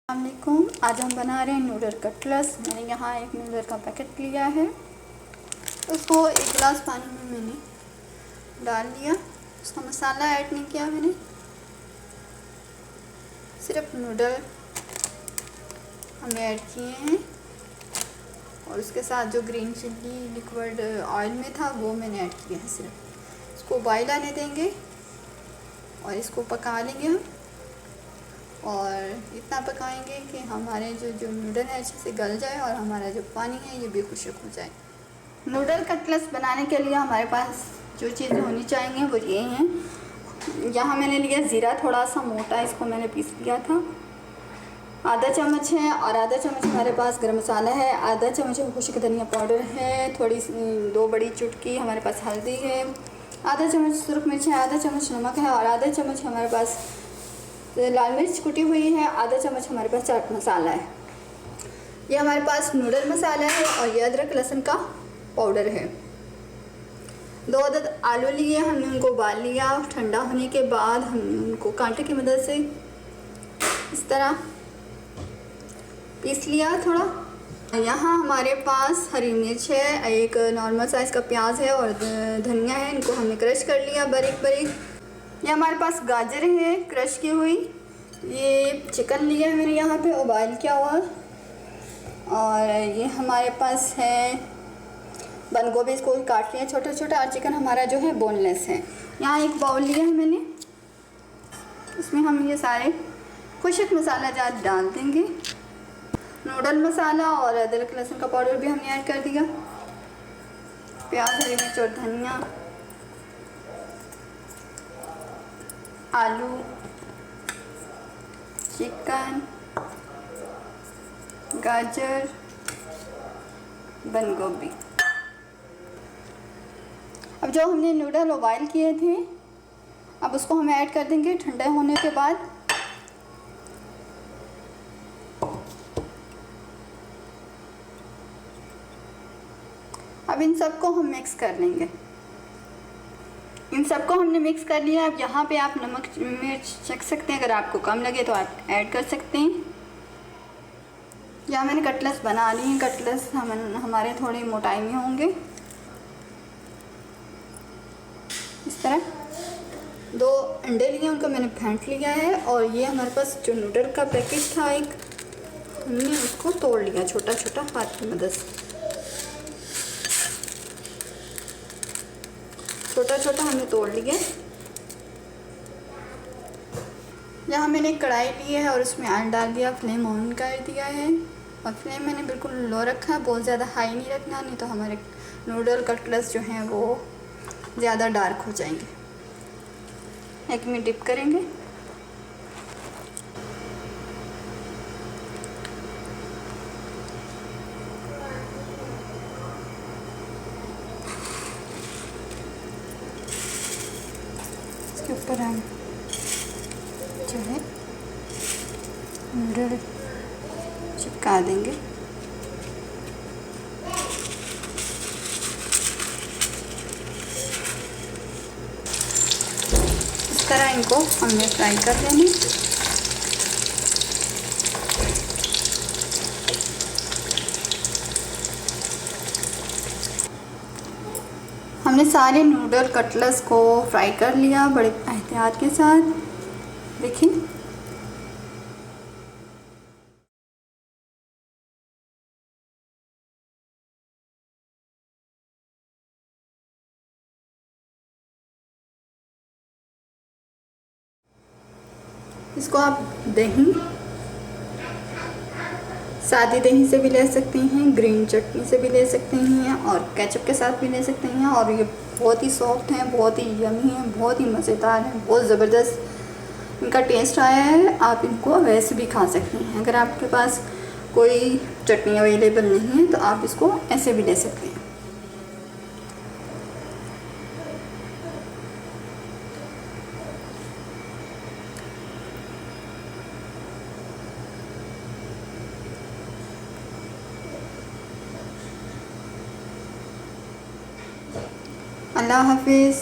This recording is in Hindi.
अस्सलामुअलैकुम। आज हम बना रहे हैं नूडल कटलेट्स। मैंने यहाँ एक नूडल का पैकेट लिया है, उसको एक गिलास पानी में मैंने डाल लिया। उसका मसाला ऐड नहीं किया मैंने, सिर्फ नूडल हमने ऐड किए हैं और उसके साथ जो ग्रीन चिल्ली लिक्विड ऑयल में था वो मैंने ऐड किया है। सिर्फ इसको बॉयल आने देंगे और इसको पका लेंगे हम, और इतना पकाएंगे कि हमारे जो नूडल है अच्छे से गल जाए और हमारा जो पानी है ये भी खुश्क हो जाए। नूडल कटलेट्स बनाने के लिए हमारे पास जो चीज़ें होनी चाहिए वो ये हैं। यहाँ मैंने लिया ज़ीरा, थोड़ा सा मोटा, इसको मैंने पीस लिया था, आधा चम्मच है। और आधा चम्मच हमारे पास गरम मसाला है, आधा चम्मच खुश्क धनिया पाउडर है, थोड़ी 2 बड़ी चुटकी हमारे पास हल्दी है, आधा चम्मच सुरख मिर्च है, आधा चम्मच नमक है और आधा चम्मच हमारे पास लाल मिर्च कुटी हुई है, आधा चम्मच हमारे पास चाट मसाला है। ये हमारे पास नूडल मसाला है और ये अदरक लहसुन का पाउडर है। 2 अदद आलू लिए, हमने उनको उबाल लिया। ठंडा होने के बाद हमने उनको कांटे की मदद से इस तरह पीस लिया थोड़ा। यहाँ हमारे पास हरी मिर्च है, एक नॉर्मल साइज़ का प्याज है और धनिया है, इनको हमने क्रश कर लिया बारीक बारीक। ये हमारे पास गाजर है क्रश की हुई। ये चिकन लिया है मैंने यहाँ पे उबाल किया हुआ। और ये हमारे पास है बंद गोभी, इसको काट लिया छोटा छोटा। और चिकन हमारा जो है बोनलेस है। यहाँ एक बाउल लिया है मैंने, इसमें हम ये सारे खुश्क मसाला जात डाल देंगे। नूडल मसाला और अदरक लहसुन का पाउडर भी हमने ऐड कर दिया, प्याज हरी मिर्च और धनिया, आलू, चिकन, गाजर, बंद गोभी। अब जो हमने नूडल बॉयल किए थे अब उसको हम ऐड कर देंगे ठंडा होने के बाद। अब इन सबको हम मिक्स कर लेंगे। इन सबको हमने मिक्स कर लिया। अब यहाँ पे आप नमक मिर्च चख सकते हैं, अगर आपको कम लगे तो आप ऐड कर सकते हैं। यहाँ मैंने कटलेट्स बना ली हैं। कटलेट्स हमारे थोड़े मोटाई में होंगे। इस तरह 2 अंडे लिए, उनको मैंने फेंट लिया है। और ये हमारे पास जो नूडल का पैकेट था एक, हमने उसको तोड़ लिया छोटा छोटा हाथ की मदद से। छोटा छोटा हमने तोड़ लिया। यहाँ मैंने एक कढ़ाई ली है और उसमें ऑयल डाल दिया, फ्लेम ऑन कर दिया है और फ्लेम मैंने बिल्कुल लो रखा है, बहुत ज़्यादा हाई नहीं रखना, नहीं तो हमारे नूडल कटलेट्स जो हैं वो ज़्यादा डार्क हो जाएंगे। एक में डिप करेंगे। इसके ऊपर हम जो है नूडल चिपका देंगे। इस तरह इनको हमने फ्राई कर लेंगे। हमने सारे नूडल कटलेट्स को फ्राई कर लिया बड़े एहतियात के साथ। देखिए इसको आप दही, सादी दही से भी ले सकते हैं, ग्रीन चटनी से भी ले सकते हैं और केचप के साथ भी ले सकते हैं। और ये बहुत ही सॉफ्ट हैं, बहुत ही यमी हैं, बहुत ही मज़ेदार हैं, बहुत ज़बरदस्त इनका टेस्ट आया है। आप इनको वैसे भी खा सकते हैं। अगर आपके पास कोई चटनी अवेलेबल नहीं है तो आप इसको ऐसे भी ले सकते हैं। अल्लाह हाफिज़।